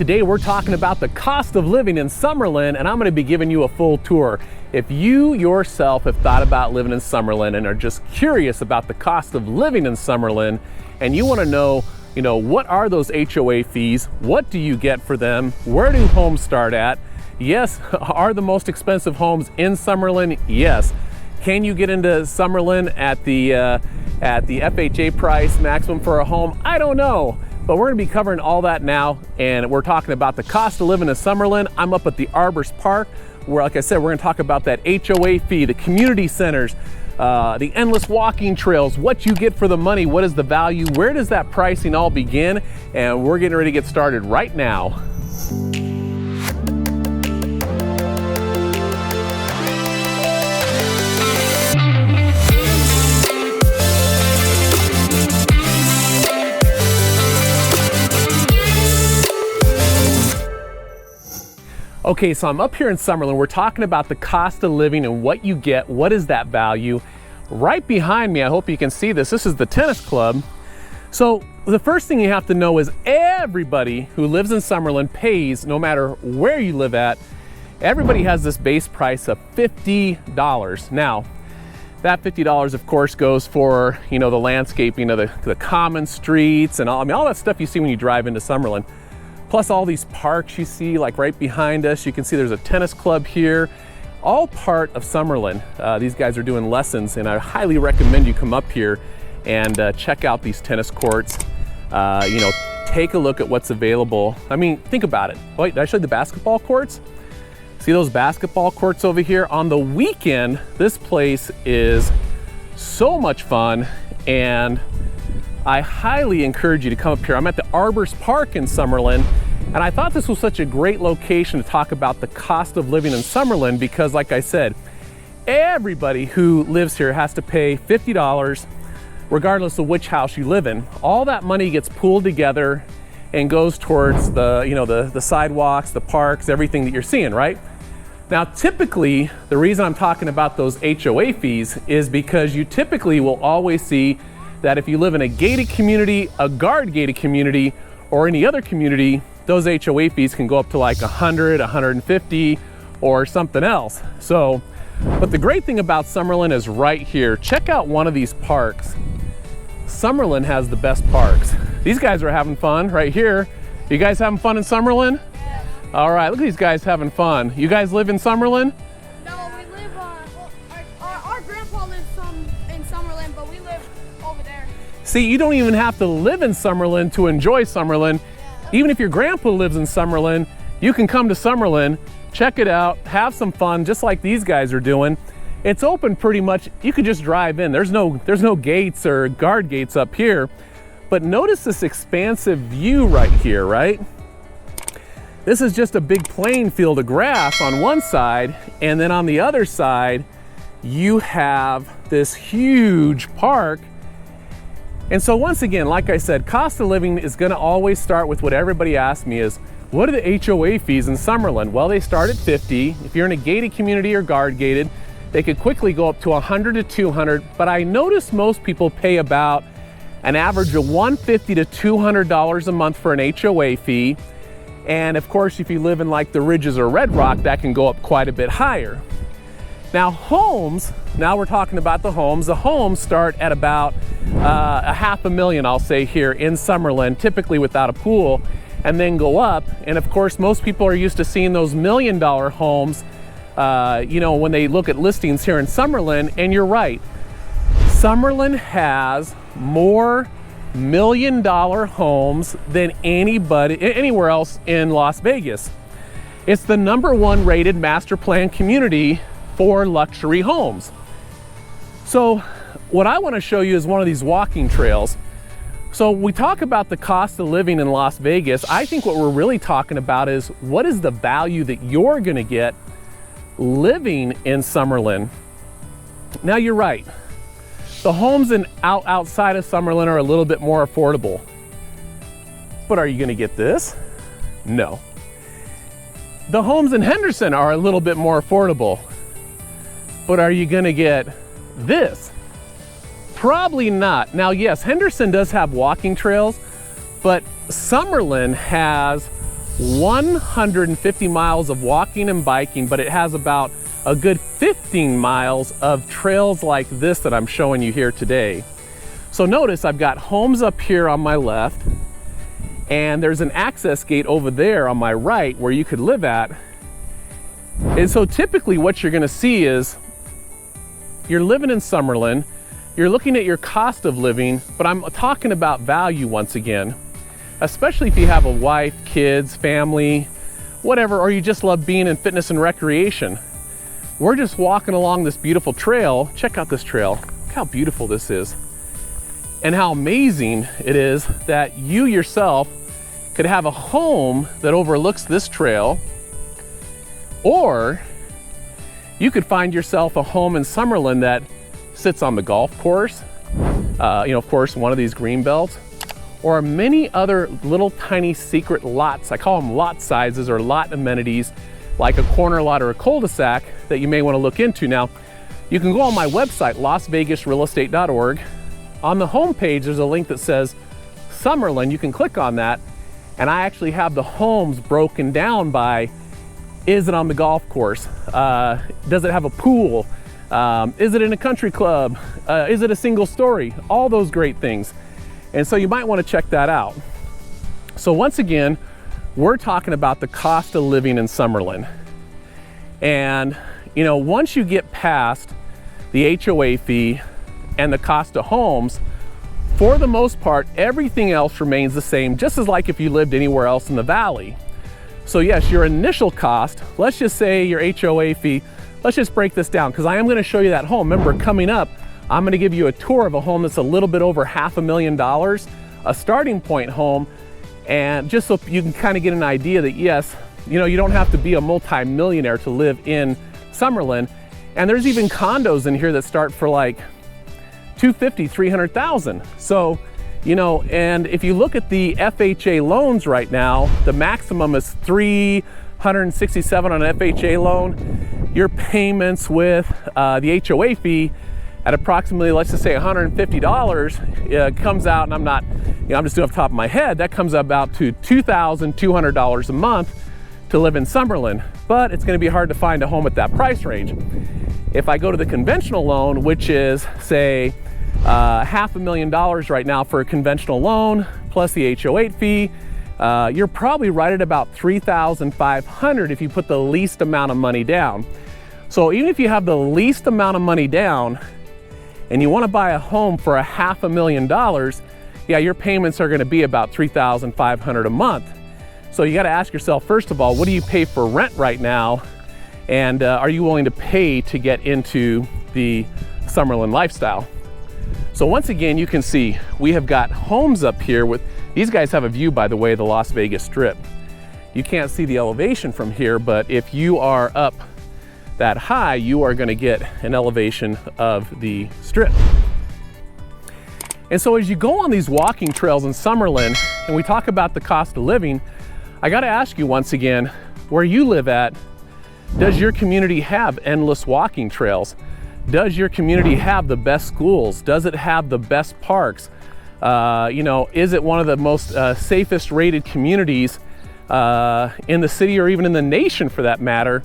Today we're talking about the cost of living in Summerlin, and I'm going to be giving you a full tour. If you yourself have thought about living in Summerlin and are just curious about the cost of living in Summerlin, and you want to know, what are those HOA fees? What do you get for them? Where do homes start at? Yes, are the most expensive homes in Summerlin? Yes. Can you get into Summerlin at the FHA price maximum for a home? I don't know. But we're gonna be covering all that now, and we're talking about the cost of living in Summerlin. I'm up at the Arbor Park, where, like I said, we're gonna talk about that HOA fee, the community centers, the endless walking trails, what you get for the money, what is the value, where does that pricing all begin, and we're getting ready to get started right now. Okay, so I'm up here in Summerlin. We're talking about the cost of living and what you get, what is that value. Right behind me, I hope you can see this is the tennis club. So the first thing you have to know is everybody who lives in Summerlin pays, no matter where you live at, everybody has this base price of $50. Now, that $50 of course goes for, the landscaping of the common streets and all that stuff you see when you drive into Summerlin. Plus all these parks you see, like right behind us. You can see there's a tennis club here, all part of Summerlin. These guys are doing lessons, and I highly recommend you come up here and check out these tennis courts. Take a look at what's available. I mean, think about it. Wait, did I show you the basketball courts? See those basketball courts over here? On the weekend, this place is so much fun, and I highly encourage you to come up here. I'm at the Arbor Park in Summerlin, and I thought this was such a great location to talk about the cost of living in Summerlin because, like I said, everybody who lives here has to pay $50 regardless of which house you live in. All that money gets pooled together and goes towards the sidewalks, the parks, everything that you're seeing, right? Now, typically, the reason I'm talking about those HOA fees is because you typically will always see that if you live in a gated community, a guard gated community, or any other community, those HOA fees can go up to like $100, $150, or something else. So, but the great thing about Summerlin is right here. Check out one of these parks. Summerlin has the best parks. These guys are having fun right here. You guys having fun in Summerlin? Yeah. All right, look at these guys having fun. You guys live in Summerlin? No, we live, our grandpa lives in Summerlin, but we live over there. See, you don't even have to live in Summerlin to enjoy Summerlin. Even if your grandpa lives in Summerlin, you can come to Summerlin, check it out, have some fun, just like these guys are doing. It's open pretty much. You could just drive in. There's no gates or guard gates up here. But notice this expansive view right here, right? This is just a big plain field of grass on one side, and then on the other side, you have this huge park. And so once again, like I said, cost of living is gonna always start with what everybody asks me is, what are the HOA fees in Summerlin? Well, they start at $50. If you're in a gated community or guard gated, they could quickly go up to $100 to $200, but I notice most people pay about an average of $150 to $200 a month for an HOA fee. And of course, if you live in like the Ridges or Red Rock, that can go up quite a bit higher. Now homes, now we're talking about the homes. The homes start at about $500,000, I'll say here in Summerlin, typically without a pool, and then go up. And of course, most people are used to seeing those $1 million homes, when they look at listings here in Summerlin, and you're right. Summerlin has more $1 million homes than anywhere else in Las Vegas. It's the #1 rated master plan community for luxury homes. So what I want to show you is one of these walking trails. So we talk about the cost of living in Las Vegas. I think what we're really talking about is what is the value that you're going to get living in Summerlin. Now you're right. The homes outside of Summerlin are a little bit more affordable. But are you going to get this? No. The homes in Henderson are a little bit more affordable. But are you going to get this? Probably not. Now, yes, Henderson does have walking trails, but Summerlin has 150 miles of walking and biking, but it has about a good 15 miles of trails like this that I'm showing you here today. So notice I've got homes up here on my left, and there's an access gate over there on my right where you could live at. And so typically what you're gonna see is you're living in Summerlin, you're looking at your cost of living, but I'm talking about value once again, especially if you have a wife, kids, family, whatever, or you just love being in fitness and recreation. We're just walking along this beautiful trail. Check out this trail. Look how beautiful this is. And how amazing it is that you yourself could have a home that overlooks this trail, or you could find yourself a home in Summerlin that sits on the golf course, of course, one of these green belts, or many other little tiny secret lots. I call them lot sizes or lot amenities, like a corner lot or a cul-de-sac that you may want to look into. Now, you can go on my website, LasVegasRealEstate.org. On the home page, there's a link that says Summerlin. You can click on that, and I actually have the homes broken down by, is it on the golf course? Does it have a pool? Is it in a country club? Is it a single story? All those great things. And so you might want to check that out. So once again, we're talking about the cost of living in Summerlin. And once you get past the HOA fee and the cost of homes, for the most part, everything else remains the same, just as like if you lived anywhere else in the valley. So yes, your initial cost, let's just say your HOA fee, let's just break this down, because I am going to show you that home. Remember, coming up, I'm going to give you a tour of a home that's a little bit over $500,000, a starting point home, and just so you can kind of get an idea that yes, you don't have to be a multi-millionaire to live in Summerlin. And there's even condos in here that start for like $250,000, $300,000. So, and if you look at the FHA loans right now, the maximum is $367 on an FHA loan. Your payments with the HOA fee at approximately, let's just say $150, comes out, and I'm just doing off the top of my head, that comes about to $2,200 a month to live in Summerlin. But it's going to be hard to find a home at that price range. If I go to the conventional loan, which is say $500,000 right now for a conventional loan plus the HOA fee, you're probably right at about $3,500 if you put the least amount of money down. So even if you have the least amount of money down and you want to buy a home for $500,000, yeah, your payments are going to be about $3,500 a month. So you got to ask yourself, first of all, what do you pay for rent right now? And are you willing to pay to get into the Summerlin lifestyle? So once again, you can see we have got homes up here with, these guys have a view, by the way, of the Las Vegas Strip. You can't see the elevation from here, but if you are up that high, you are going to get an elevation of the Strip. And so as you go on these walking trails in Summerlin, and we talk about the cost of living, I got to ask you once again, where you live at, does your community have endless walking trails? Does your community have the best schools? Does it have the best parks? Is it one of the most safest rated communities in the city, or even in the nation for that matter?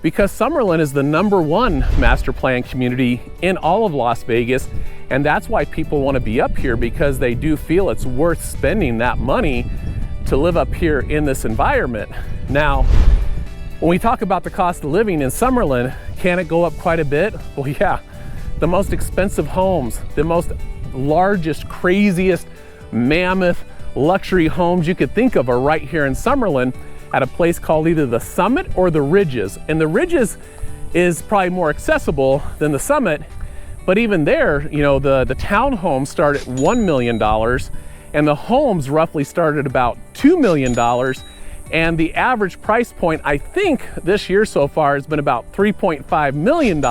Because Summerlin is the #1 master plan community in all of Las Vegas, and that's why people want to be up here, because they do feel it's worth spending that money to live up here in this environment. Now, when we talk about the cost of living in Summerlin, can it go up quite a bit? Well, yeah. The most expensive homes, the most largest, craziest, mammoth luxury homes you could think of are right here in Summerlin at a place called either the Summit or the Ridges. And the Ridges is probably more accessible than the Summit, but even there, the townhomes start at $1 million, and the homes roughly start at about $2 million. And the average price point, I think this year so far, has been about $3.5 million.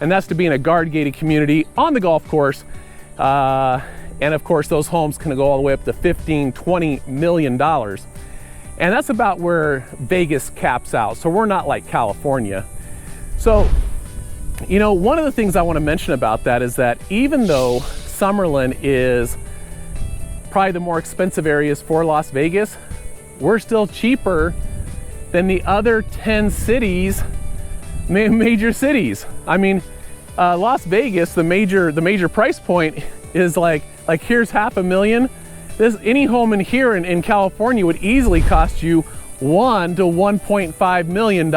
And that's to be in a guard gated community on the golf course. And of course, those homes can go all the way up to $15, $20 million. And that's about where Vegas caps out. So we're not like California. So, one of the things I want to mention about that is that even though Summerlin is probably the more expensive areas for Las Vegas, we're still cheaper than the other 10 cities, major cities. I mean, Las Vegas, the major price point is like here's $500,000. Any home in here in California would easily cost you $1 to $1.5 million.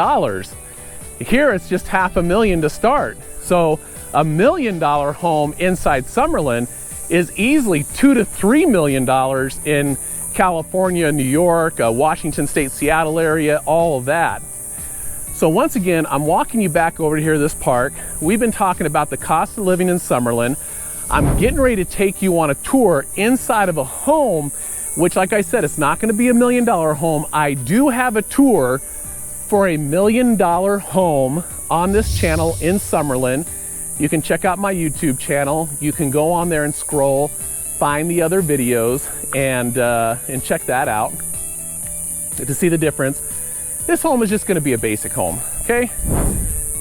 Here it's just $500,000 to start. So $1 million home inside Summerlin is easily $2 to $3 million in California, New York, Washington State, Seattle area, all of that. So once again, I'm walking you back over here to this park. We've been talking about the cost of living in Summerlin. I'm getting ready to take you on a tour inside of a home, which, like I said, it's not going to be $1 million home. I do have a tour for $1 million home on this channel in Summerlin. You can check out my YouTube channel. You can go on there and scroll, find the other videos, and check that out to see the difference. This home is just going to be a basic home, okay?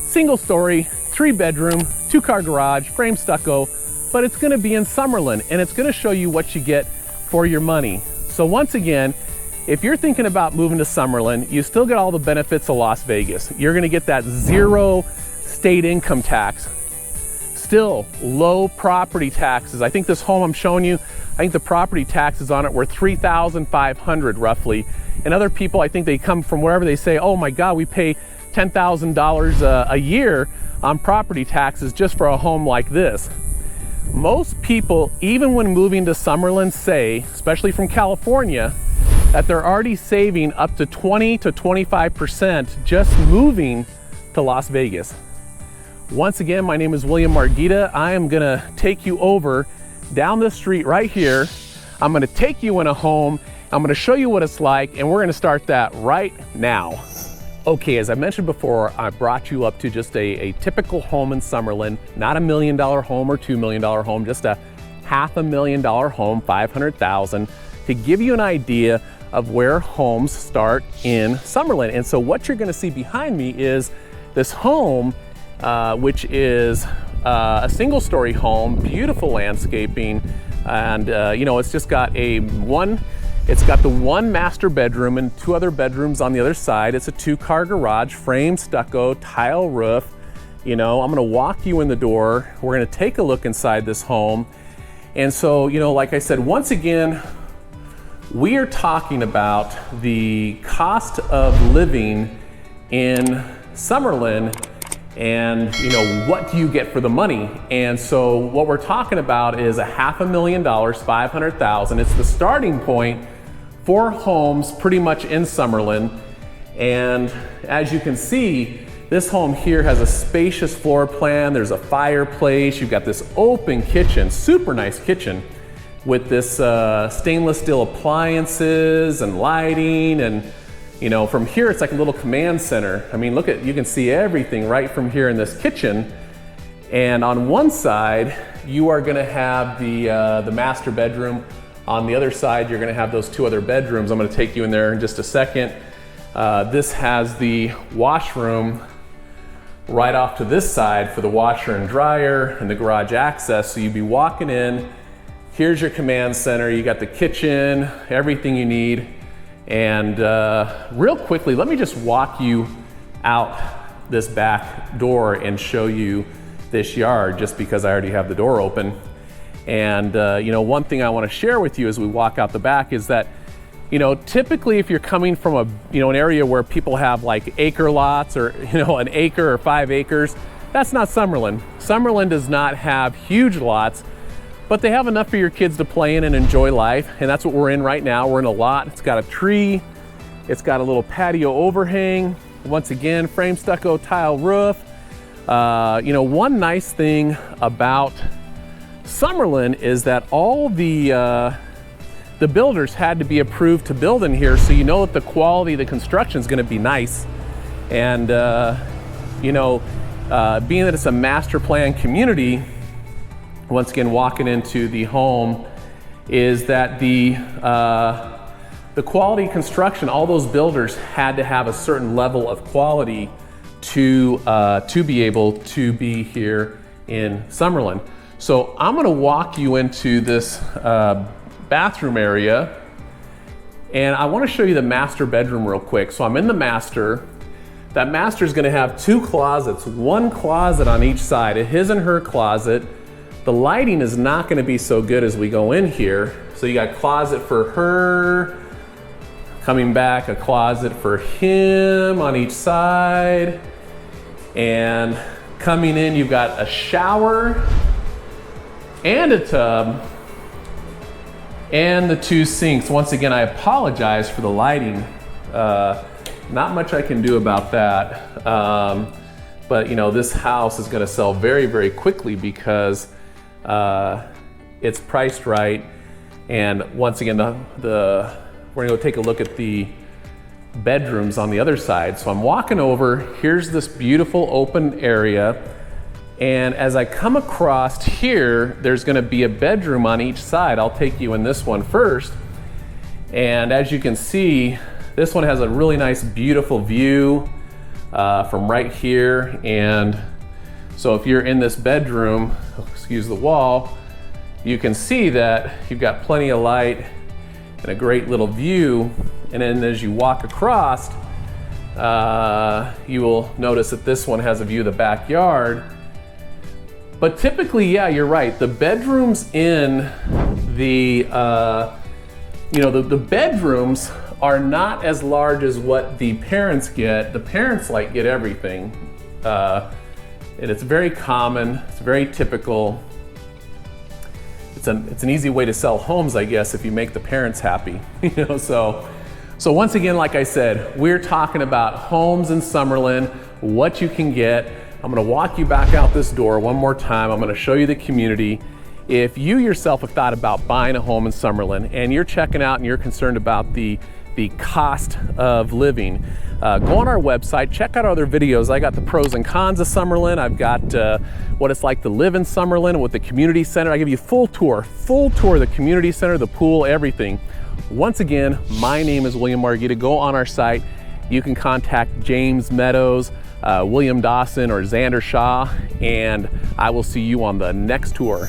Single story, 3-bedroom, 2-car garage, frame stucco, but it's going to be in Summerlin, and it's going to show you what you get for your money. So once again, if you're thinking about moving to Summerlin, you still get all the benefits of Las Vegas. You're going to get that 0 state income tax, still low property taxes. I think this home I'm showing you, I think the property taxes on it were $3,500 roughly. And other people, I think they come from wherever, they say, oh my God, we pay $10,000 a year on property taxes just for a home like this. Most people, even when moving to Summerlin, say, especially from California, that they're already saving up to 20 to 25% just moving to Las Vegas. Once again, my name is William Margita. I am gonna take you over down the street right here. I'm gonna take you in a home. I'm gonna show you what it's like, and we're gonna start that right now. Okay, as I mentioned before, I brought you up to just a typical home in Summerlin, not $1 million home or $2 million home, just a $500,000 home, $500,000, to give you an idea of where homes start in Summerlin. And so what you're gonna see behind me is this home, which is a single story home, beautiful landscaping, and it's just got it's got the 1 master bedroom and 2 other bedrooms on the other side. It's a 2-car garage, frame stucco, tile roof. I'm gonna walk you in the door. We're gonna take a look inside this home. And so, like I said, once again, we are talking about the cost of living in Summerlin, and what do you get for the money? And so what we're talking about is $500,000, $500,000. It's the starting point for homes pretty much in Summerlin. And as you can see, this home here has a spacious floor plan. There's a fireplace. You've got this open kitchen, super nice kitchen, with this stainless steel appliances and lighting. And from here, it's like a little command center. I mean, you can see everything right from here in this kitchen. And on one side, you are gonna have the master bedroom. On the other side, you're gonna have those 2 other bedrooms. I'm gonna take you in there in just a second. This has the washroom right off to this side for the washer and dryer and the garage access. So you'd be walking in, here's your command center. You got the kitchen, everything you need. And real quickly, let me just walk you out this back door and show you this yard, just because I already have the door open. And one thing I want to share with you as we walk out the back is that, typically if you're coming from an area where people have like acre lots, or an acre or 5 acres, that's not Summerlin. Summerlin does not have huge lots, but they have enough for your kids to play in and enjoy life. And that's what we're in right now. We're in a lot. It's got a tree. It's got a little patio overhang. Once again, frame stucco tile roof. One nice thing about Summerlin is that all the builders had to be approved to build in here, so that the quality of the construction is going to be nice. And being that it's a master plan community, once again, walking into the home, is that the quality construction, all those builders had to have a certain level of quality to be able to be here in Summerlin. So I'm gonna walk you into this bathroom area, And I want to show you the master bedroom real quick. So I'm in the master. That master is going to have 2 closets, 1 closet on each side, a his and her closet. The lighting is not going to be so good as we go in here. So you got closet for her, coming back, a closet for him on each side. And coming in, you've got a shower and a tub and the 2 sinks. Once again, I apologize for the lighting. Not much I can do about that. But you know, this house is gonna sell very, very quickly because it's priced right. And once again, we're gonna go take a look at the bedrooms on the other side. So I'm walking over, here's this beautiful open area. And as I come across here, there's gonna be a bedroom on each side. I'll take you in this one first. And as you can see, this one has a really nice, beautiful view from right here. And so if you're in this bedroom, excuse the wall, you can see that you've got plenty of light and a great little view. And then as you walk across, you will notice that this one has a view of the backyard. But typically, yeah, you're right. The bedrooms in the, the bedrooms are not as large as what the parents get. The parents get everything. And it's very common, it's very typical. It's an easy way to sell homes, I guess, if you make the parents happy. So once again, like I said, we're talking about homes in Summerlin, what you can get. I'm gonna walk you back out this door one more time. I'm gonna show you the community. If you yourself have thought about buying a home in Summerlin and you're checking out and you're concerned about the cost of living, go on our website, check out our other videos. I got the pros and cons of Summerlin. I've got what it's like to live in Summerlin with the community center. I give you a full tour of the community center, the pool, everything. Once again, my name is William Margita. Go on our site. You can contact James Meadows, William Dawson, or Xander Shaw, and I will see you on the next tour.